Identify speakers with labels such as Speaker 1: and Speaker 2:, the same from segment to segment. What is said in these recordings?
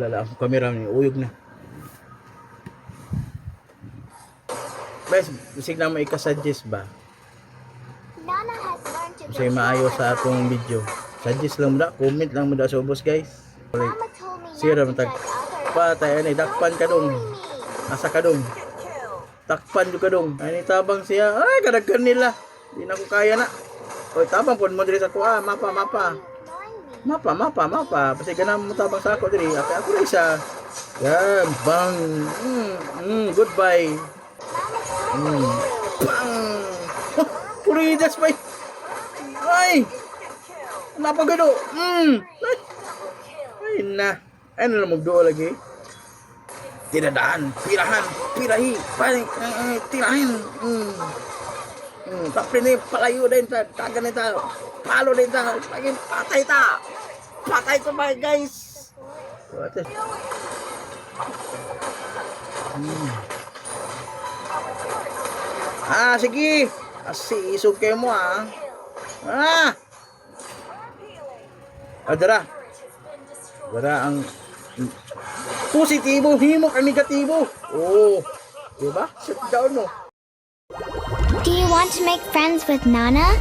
Speaker 1: Lala ang camera ni uyog na. Guys, bisig na may ka-suggest ba? Kasi maayo sa atong video. Suggest lang mo da, comment lang mo da sa ubos guys. Sira matag patay ani dakpan ka dong. Asa ka dong? Takpan jud ka dong. Ani tabang siya. Ay kadaghan nila. Di na ko kaya na. Oy tabang pud mo diri sa ko mapa. Mapa. Kasi ganang mo tabang sa ako diri. Ako na isa. Yan, bang. Goodbye. Bang. Puridas pa. Ay. Napagano. Ay na. Ano na magduo lagi? Tinadaan, pirahi, panik, tirahin. Tapi ni palayo din ta, tagan ni ta, palo din ta, lagi patay ta. Patay to ba guys? What is? Sige. Asi isuke mo Dara ang positibo himok ang negatibo. Diba? Sit down no.
Speaker 2: Do you want to make friends with Nana?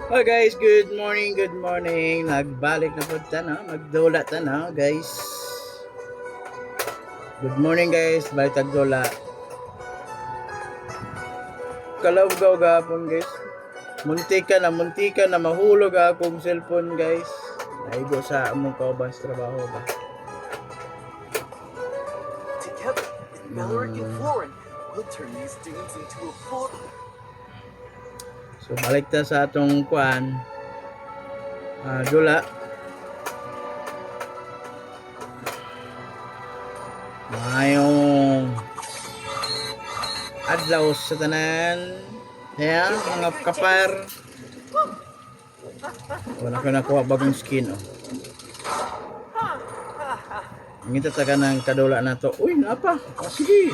Speaker 1: Hi guys, good morning. Nagbalik na po na, magdula na guys. Good morning guys, balik tagdula. Kalawgaw gapon guys. Muntika na mahulog akong cellphone guys. Naigo sa among kauban sa trabaho ba.
Speaker 3: Together with Mallory and Florin, we'll turn these dunes into a full.
Speaker 1: So balik ta sa atong kuan. Dula. Mayong adlaw sa tanan. Ayan, mga kapar. Wala ko nakuha bagong skin Ngita ta ka ng kadula na to. Uy, napa? Sige.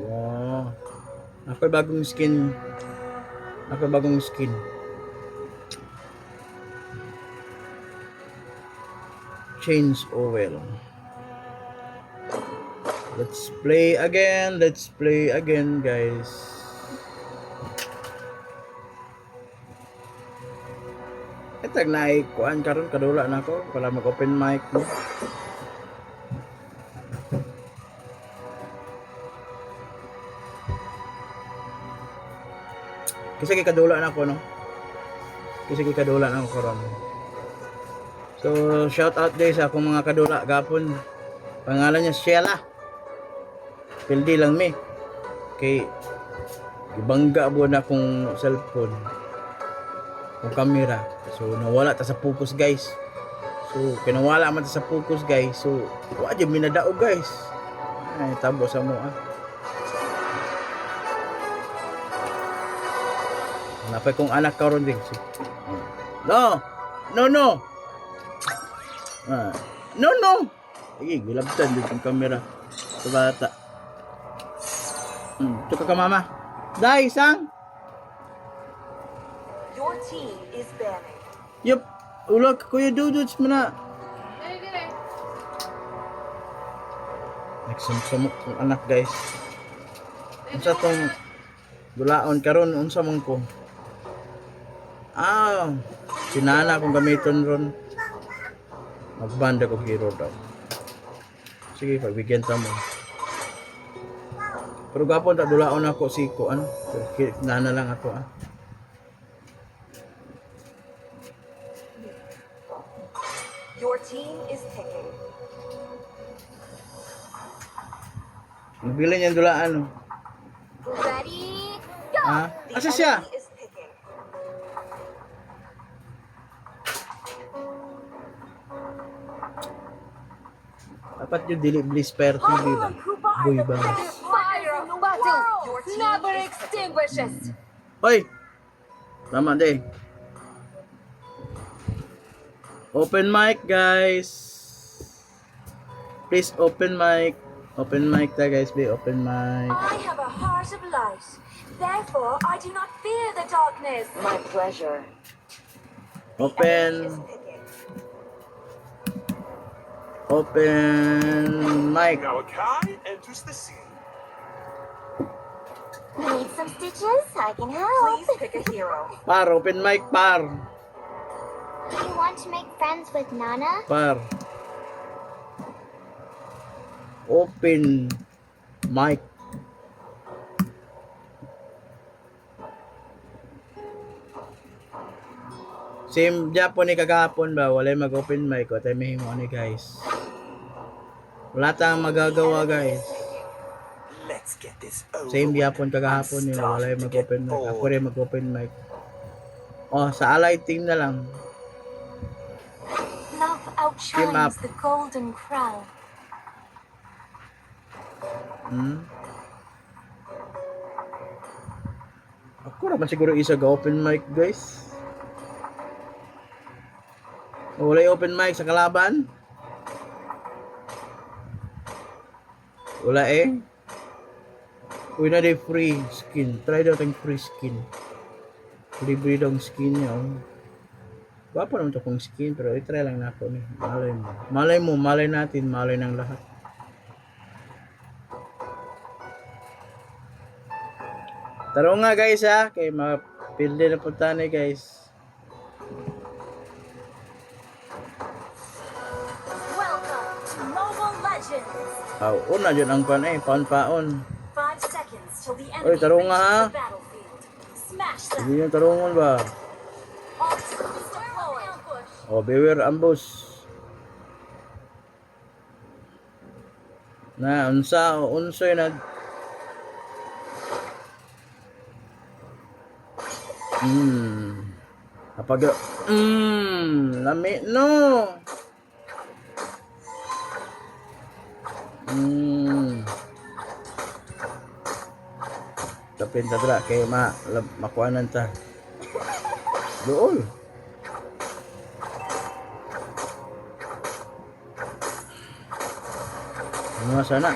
Speaker 1: Wow. Ako bagong skin. Change oil. Let's play again guys. Etag na kuan karon kadula na ko para mag-open mic mo. Kasi kadula na ako no. Karon. So shout out guys sa akong mga kadula gapon. Pangalan niya Sheila. Pildi lang mi. Kay gibangga po na akong cellphone. Kung camera. So nawala ta sa focus guys. So kinawala man ta sa focus guys. So wa jud minadaog guys. Ay tabo sa mo Napay kong anak karon din. No. No. Sige, gilabtan din yung camera sa bata. Tuka ka mama. Dai, sang.
Speaker 3: Your team is banning.
Speaker 1: Yup. Ulog, kuya duduts mo na. Nagsamsamok yung anak guys. Unsa tong gulaon karon unsa man ko. Sinana kong gamiton ron. Magbanda ko hero daw. Sige, pagbigyan ta mo. Pero gapon ta dulaon ako si kuan. Nana lang ako
Speaker 3: Your team is picking.
Speaker 1: Nabili niya dulaan
Speaker 2: Ready? Go!
Speaker 1: Asa siya?
Speaker 3: Enemy is picking.
Speaker 1: Dapat yung dili bliss per TV ba? Boy bangs.
Speaker 4: Fire of battle never extinguishes.
Speaker 1: Hoy! Tama de. Open mic, guys. Please open mic. Open mic ta guys, be open mic.
Speaker 4: I have a heart of light. Therefore, I do not fear the darkness.
Speaker 5: My pleasure.
Speaker 1: Open. Open mic.
Speaker 3: Now a Kai enters the scene.
Speaker 2: Need some stitches? I can help.
Speaker 4: Please pick a hero.
Speaker 1: Par, open mic, par.
Speaker 2: Do you want to make friends with Nana?
Speaker 1: Par. Open mic. Same Japon ni kagahapon ba? Walay mag-open mic. O tayo may himo ni guys. Wala tayong magagawa guys.
Speaker 3: Let's get this over.
Speaker 1: Same
Speaker 3: with.
Speaker 1: Japon kagahapon nila. Walay
Speaker 3: Starting to get
Speaker 1: mag-open mic. Ako
Speaker 3: bored.
Speaker 1: rin mag-open mic. Oh, sa allied team na lang.
Speaker 4: Love
Speaker 1: Team up.
Speaker 4: outshines the golden crown.
Speaker 1: Ako naman siguro isa ga-open mic guys. Wala yung open mic sa kalaban? Wala eh. Uy na day free skin. Try daw tayong free skin. Libre daw ang skin niya. Oh. Gwapo naman ito kong skin pero i-try lang na ako ni. Malay mo. Malay mo, malay natin, malay ng lahat. Taro nga guys ha, kay mapilde na punta ni guys.
Speaker 4: Welcome to Mobile Legends.
Speaker 1: Una dyan ang pan eh, paon-paon.
Speaker 4: 5 seconds till the
Speaker 1: Oy,
Speaker 4: enemy
Speaker 1: taro nga, ha?
Speaker 4: reaches the battlefield. Smash them.
Speaker 1: Hindi yung tarungon ba?
Speaker 4: Optimus deployed. Ambush.
Speaker 1: O, beware ambush. Na, unsa o unsoy na. Kapag, lami, no. Tapin ta dra kay makuanan ta. Dool. Ano sana?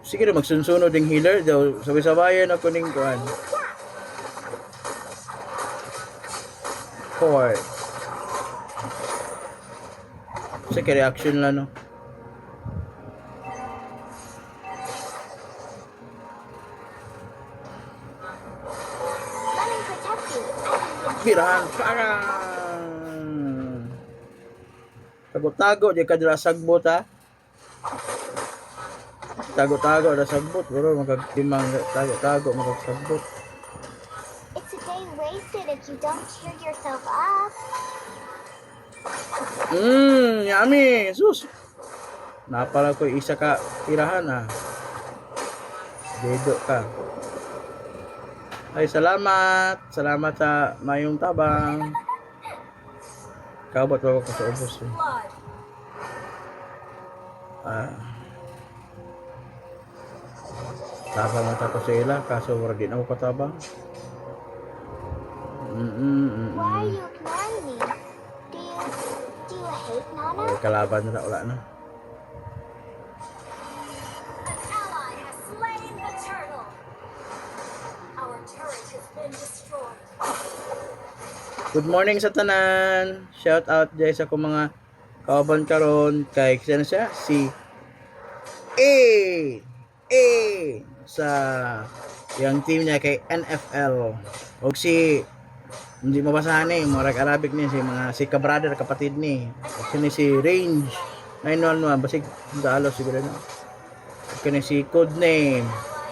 Speaker 1: Sige na magsunsunod ng healer daw. Sabay-sabayan ako ning kuan. Court. Sige, reaction lang no.
Speaker 2: Let me protect you.
Speaker 1: Birahan. Parang. Tago-tago. Di ka dira sagbot ha. Tago-tago na sagbot. Bro, magagtimang tago-tago. Magagsagbot.
Speaker 2: It's a day wasted if you don't cheer yourself up.
Speaker 1: Yummy. Sus. Napala ko isa ka tirahan ha. Dedo ka. Ay, salamat. Salamat sa mayong tabang. Kabot ako sa ubos. Eh.
Speaker 4: Blood.
Speaker 1: Tabang ang tako sa ila. Kaso wala din ako katabang.
Speaker 2: Why are you ignoring me? Do you hate Nana?
Speaker 1: Ay, kalaban na wala na.
Speaker 4: An ally has slain the turtle. Our turret has been destroyed.
Speaker 1: Good morning sa tanan. Shout out dyan sa akong mga kauban karon kay sino siya? Si A sa yung team niya kay NFL. Og si hindi mabasahan eh, murag Arabic niya si mga si ka-brother kapatid ni. Og sini si Range 911 basig dalo siguro na. Og kini si codename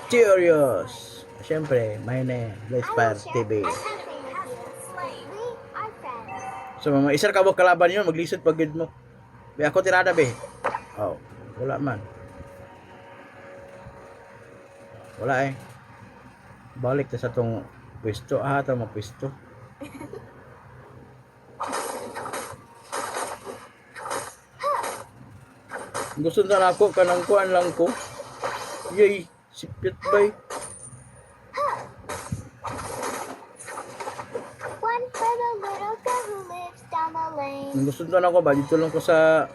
Speaker 1: Curious. Siyempre, my name, Blaze Fire TV.
Speaker 2: We are friends.
Speaker 1: So, mga isar ka mo kalaban yun, maglisod pag good mo. Be, ako tirada, be. Oh, wala man. Wala eh. Balik ta sa tong pwesto. Ata mo pwesto. Gusto na ako, kanang kuan lang ko. Yay, Sipyat bay.
Speaker 2: One for the little girl who lives down the lane.
Speaker 1: Kung gusto na ako ba, dito lang ko sa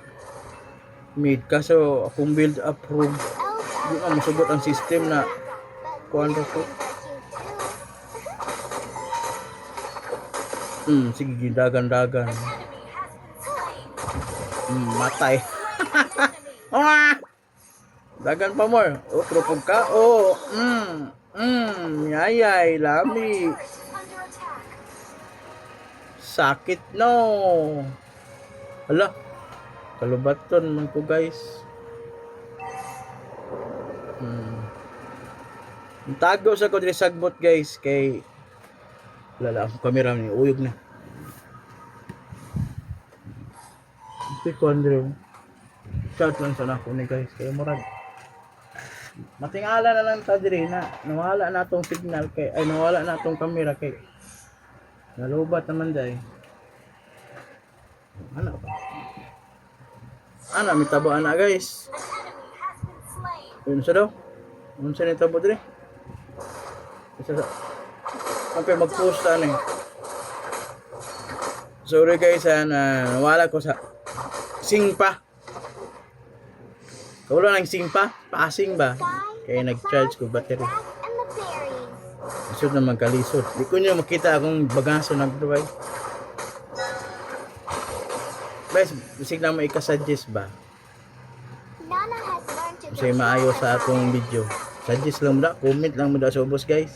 Speaker 1: mid. Kaso akong build up room.
Speaker 2: Elves
Speaker 1: Di
Speaker 2: are
Speaker 1: nga masugot ang system na
Speaker 2: but
Speaker 1: kuwan ko.
Speaker 2: little are cute too.
Speaker 1: Sige, dagan-dagan.
Speaker 4: Enemy has been slain.
Speaker 1: Matay.
Speaker 4: Enemy.
Speaker 1: Ah! Dagan pa more. Otro pog ka. Oh, yayay, lami.
Speaker 4: Turret under attack.
Speaker 1: Sakit no. Hala. Kalubaton man ko guys. Tago sa ko diri sagbot guys kay lala ang kamera ni uyog na. Ito ko Andrew. Chat lang sana ko ni guys kay murag. Matingala na lang ta diri na nawala na tong signal kay ay nawala na tong kamera kay nalubat naman day. Ano ba? Ana mi tabo ana guys.
Speaker 4: An enemy has been slain.
Speaker 1: Yun sa daw. Unsa ni tabo diri? Isa sa Kapag mag-post ano eh. Sorry guys nawala ko sa singpa. Wala nang singpa, paasing ba? Kaya nag-charge ko battery.
Speaker 2: Grass and the berries.
Speaker 1: Isod na magkalisod. Di ko nyo makita akong bagaso nagduway. Guys, bisig na mo ikasuggest ba?
Speaker 2: Nana has learned to
Speaker 1: Kasi maayo sa atong video. Suggest lang mo da, comment lang mo da sa ubos guys.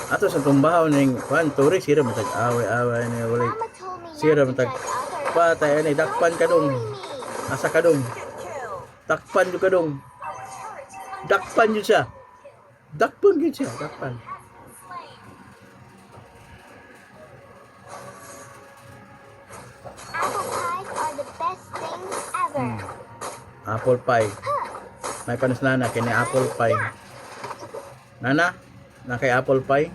Speaker 1: Ato sa tumbahaw ning kwan turi sira matag away-away ni wala.
Speaker 2: Mama told me
Speaker 1: Sira
Speaker 2: not to
Speaker 1: matag
Speaker 2: judge others.
Speaker 1: patay ani dakpan ka dong.
Speaker 2: Bully me.
Speaker 1: Asa ka dong? Dakpan jud ka dong. Dakpan jud siya. Dakpan jud siya, dakpan.
Speaker 2: Apple pies are the best things ever.
Speaker 1: Apple pie. May panos nana kini apple pie. Nana, na kay apple pie.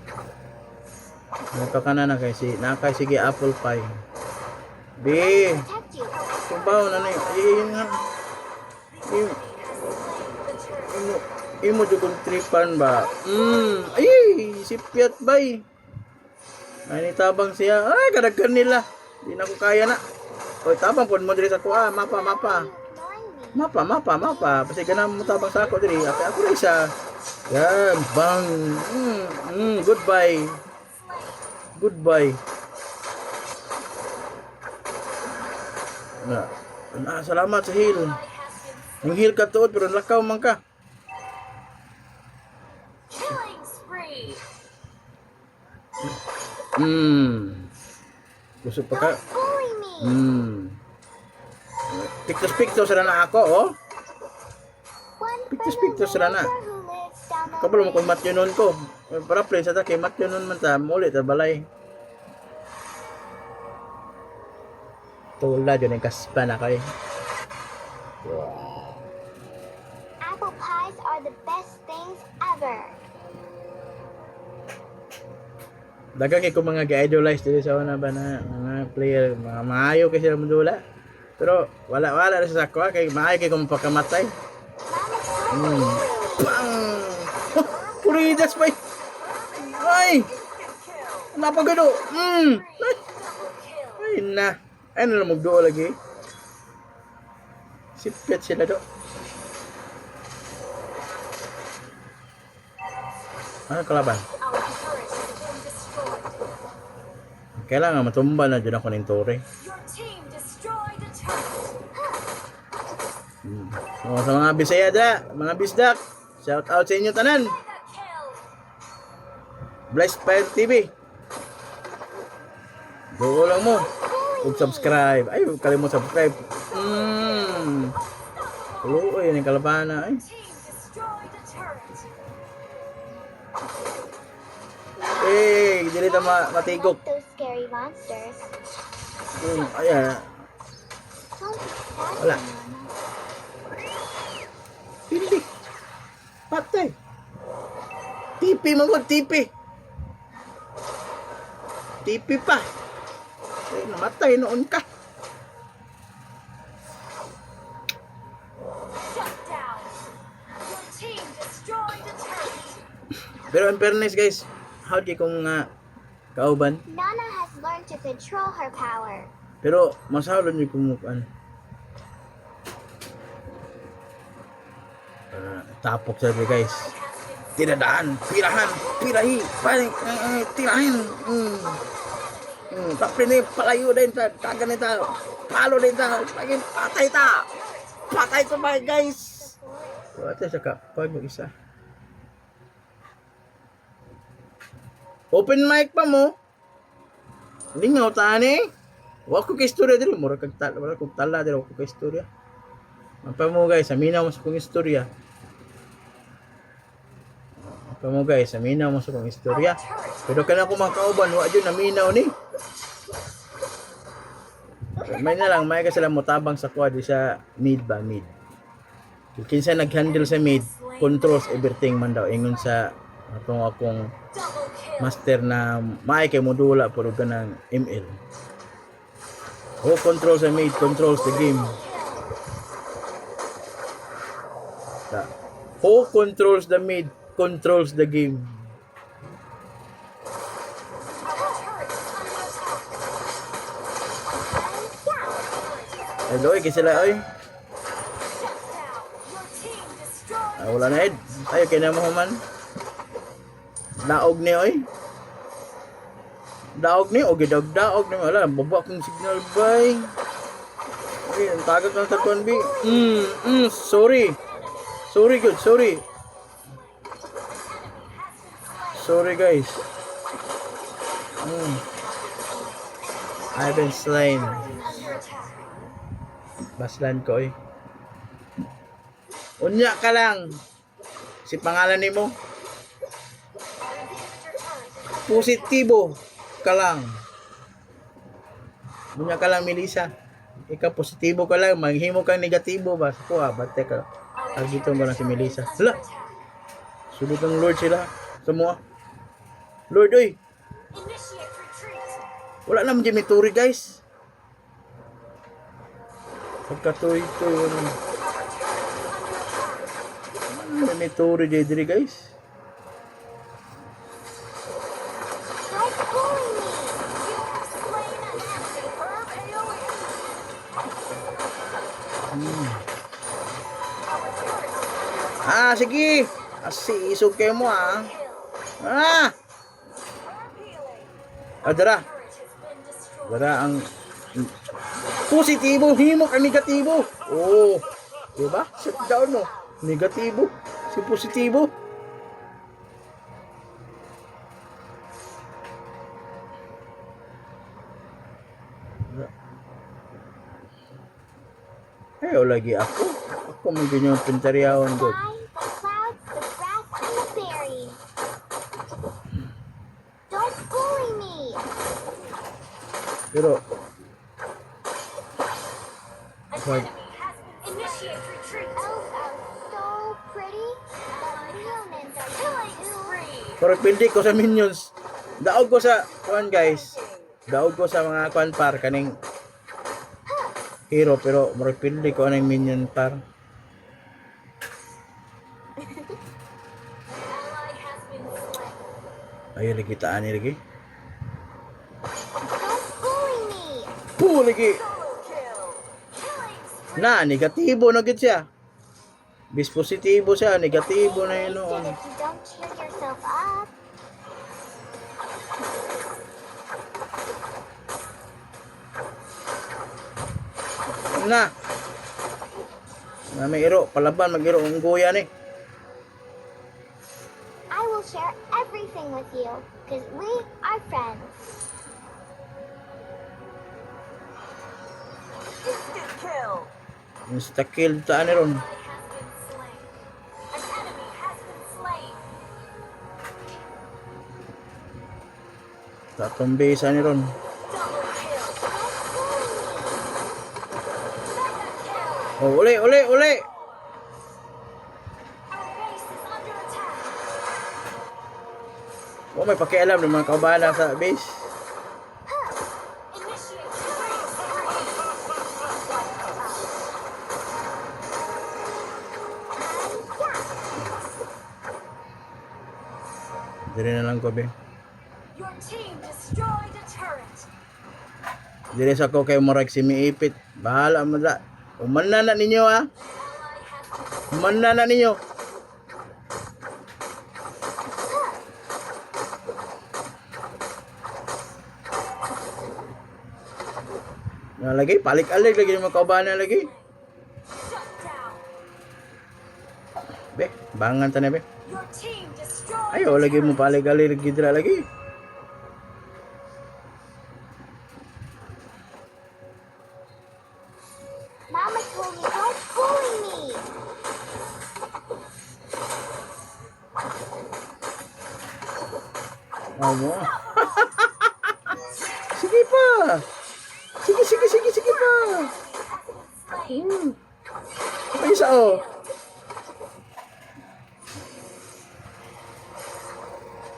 Speaker 1: Nato ka na kay si nakay sige apple pie. Be,
Speaker 2: Protect you.
Speaker 1: tumbaw na ni. Ayun nga. Imo jud kong tripan ba? Ay, sipyat bay. Ay ni tabang siya. Ay, kadaghan nila. Di na ko kaya na. Oy, tabang pud mo diri sa kuha, mapa.
Speaker 2: Ignoring me.
Speaker 1: Mapa. Kasi ganang mo tabang sa ako diri. Ako rin isa. Yan, bang. Goodbye. Salamat sa heal. Ang heal ka tuod pero lakaw man ka.
Speaker 4: Killing spree.
Speaker 1: Gusto pa ka?
Speaker 2: Bully me.
Speaker 1: Piktos sila na ako, oh.
Speaker 2: One for
Speaker 1: Piktos
Speaker 2: the
Speaker 1: sila na.
Speaker 2: little girl who lives down the
Speaker 1: Kabalo mo
Speaker 2: lane.
Speaker 1: kung matyonon ko. Para play sa ta kay matyonon man ta, muli ta balay. Tula dyan yung kaspa na kayo.
Speaker 2: Apple pies are the best things ever.
Speaker 1: Dagang ko mga ga-idolize dito sa una ba na mga player, mga maayo kasi sila mudula. Pero wala na sa sako kay maayo kay kung pagkamatay. Bang! Puridas pa. Ay! Napagano. Ay na. Ay na magduo lagi. Sipyat sila do. Ano kalaban?
Speaker 4: Our turret has been destroyed.
Speaker 1: Kailangan matumba na dyan ako ng tore.
Speaker 4: Your team destroyed a turret.
Speaker 1: O, sa mga Bisaya da, mga bisdak, shout out sa inyo tanan.
Speaker 4: Mega kill.
Speaker 1: Blessed Fire TV. Dugo lang mo. Kung subscribe. Ay, huwag kalimut subscribe. Uy, yung kalabana. Ay.
Speaker 4: Team destroyed a turret.
Speaker 1: Dili ta matigok.
Speaker 2: Like those scary monsters.
Speaker 1: Ayan.
Speaker 2: Don't be sad,
Speaker 1: Wala.
Speaker 2: Nana.
Speaker 1: Hindi. Patay. Tipi magod, tipi. Tipi pa. Ay, namatay noon ka. Pero in fairness guys, how di kong kauban.
Speaker 2: Nana has learned to control her power.
Speaker 1: Pero masahalon yung kumukuan. Tapok sa guys. Tinadaan, pirahan, pirahi, paling, tirahin. Tapi ni palayo din ta, tagan ni ta, palo din ta, lagi patay ta. Patay to ba guys? Patay sa kapag yung isa. Open mic pa mo. Lingaw ta ni. Wa ko kay istorya diri, mura kag tala diri ko kay istorya. Apa mo guys, aminaw mo sa kong istorya. Apa mo guys, aminaw mo sa kong istorya. Pero kana ko makauban, wa jud naminaw ni. May na lang, may ka sila motabang sa quad sa mid ba, mid. Kinsa nag-handle sa mid, controls everything man daw. Ingon sa atong akong
Speaker 4: Double kill.
Speaker 1: master na may kay modula puro ganang ML. Who controls the mid, controls the game. Who controls the mid, controls the game. Hello, kaya sila, oy. Wala na, Ed. Tayo, kaya na mo man. Daog ni, oy. Daog ni, o gidag-daog ni. Wala, baba kong signal, bay. Okay, ang tagad ng tagpuan, bi. Sorry. Sorry, good, sorry. Sorry, guys. I've been slain. Baslan ko, eh. Unya ka lang. Si pangalan ni mo. Positibo ka lang. Unya ka lang, Melissa. Ikaw positibo ka lang. Maghimo kang negatibo ba? Kuha, bate ka. Dito mo lang si Melissa. Hala. Sulit ang Lord sila. Semua. Lord, oy.
Speaker 4: Initiate retreat.
Speaker 1: Wala naman dyan may turi, guys. Pagkatuloy-tuloy. Wala may turi dyan diri, guys.
Speaker 2: Try pulling me.
Speaker 4: Slain an superb AoE.
Speaker 1: Sige. Isog kayo mo, Dara. Dara ang positibo, himo ka negatibo. Oh. Diba? Shut down, no? Negatibo. Si positibo. Ayaw lagi ako. Ako may ganyang pintaryahon doon.
Speaker 2: Fly, the clouds, the grass, and the berries. Don't bully me.
Speaker 1: Pero,
Speaker 4: An
Speaker 1: Right.
Speaker 4: enemy has been initiate retreat.
Speaker 2: Elves are so pretty, but humans are
Speaker 4: Killing
Speaker 2: too.
Speaker 4: spree.
Speaker 1: pero pindi ko sa minions. Daog ko sa, kuan guys. Daog ko sa mga kuan par, kaning hero, pero murag pindi ko anong minion par.
Speaker 4: Ally has been slain.
Speaker 1: Ayun, nagitaan niya lagi.
Speaker 2: Don't bully me.
Speaker 1: Lagi.
Speaker 4: Solo kill. Killing spree.
Speaker 1: Negatibo na gid siya. Bis positibo siya, negatibo na yun noon.
Speaker 2: Wasted if you don't cheer yourself up.
Speaker 1: May iro, palaban, mag-iro, ang guya ni.
Speaker 2: I will share everything with you, because we are friends.
Speaker 4: Instant kill.
Speaker 1: Insta-kill taan ni ron.
Speaker 4: Ally has been slain. An enemy has been slain.
Speaker 1: Tatumbi sa ni ron.
Speaker 4: Double kill. Mega kill.
Speaker 1: Oh, uli.
Speaker 4: Our base is under attack.
Speaker 1: Oh, may pakialam ng mga kaubana sa base.
Speaker 4: Initiate killing spree.
Speaker 1: Dire na lang ko, be.
Speaker 4: Your team destroyed a turret.
Speaker 1: Dire sa ko kay murag si miipit. Bahala mo da. Umana na ninyo ha.
Speaker 4: Ally has
Speaker 1: Umana na ninyo. Lagi, palik-alik lagi mga kaubahan na lagi.
Speaker 4: shut down.
Speaker 1: Be, bangan ta na be.
Speaker 4: Your team destroyed
Speaker 1: Ayo
Speaker 4: a
Speaker 1: lagi mo
Speaker 4: turret.
Speaker 1: palik-alik lagi dira lagi.
Speaker 2: Mama told me don't bully me.
Speaker 1: Amo. Sige pa. Sige pa. Ay isa oh.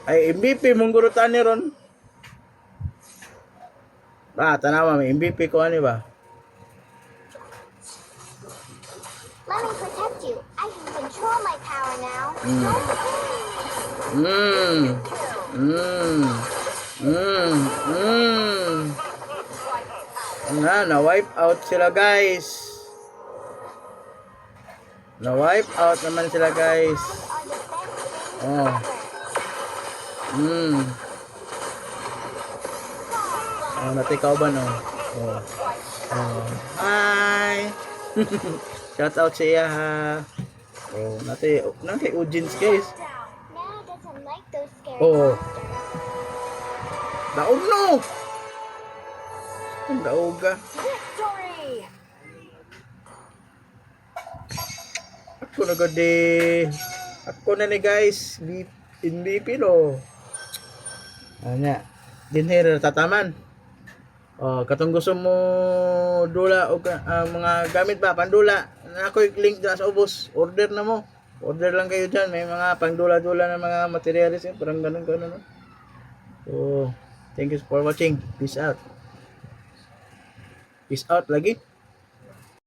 Speaker 1: Ay MVP mong gurutan ni ron. Tanawa may MVP ko ani ba?
Speaker 2: Let me protect you. I can control my power now.
Speaker 1: Mm.
Speaker 2: Don't bully me.
Speaker 1: Na-wipe out sila guys. Na-wipe out naman sila guys.
Speaker 2: Are the best thing
Speaker 1: Oh. Natikaw ba no? Oh. Hi. Shout out sa iya ha. Oh, nati Ujins guys.
Speaker 2: Nana doesn't like those scary
Speaker 1: Oh.
Speaker 2: monsters.
Speaker 1: Daog no. Daog ka.
Speaker 4: Victory.
Speaker 1: Ako na gadi. Ako na ni guys. MVP no. Anya. Dinher tataman. Oh, katong gusto mo dula o mga gamit ba pandula. Ako yung link dyan sa ubos. Order na mo. Order lang kayo dyan. May mga pangdula-dula na mga materials. Parang ganun-ganun. No? So, thank you for watching. Peace out. Peace out lagi.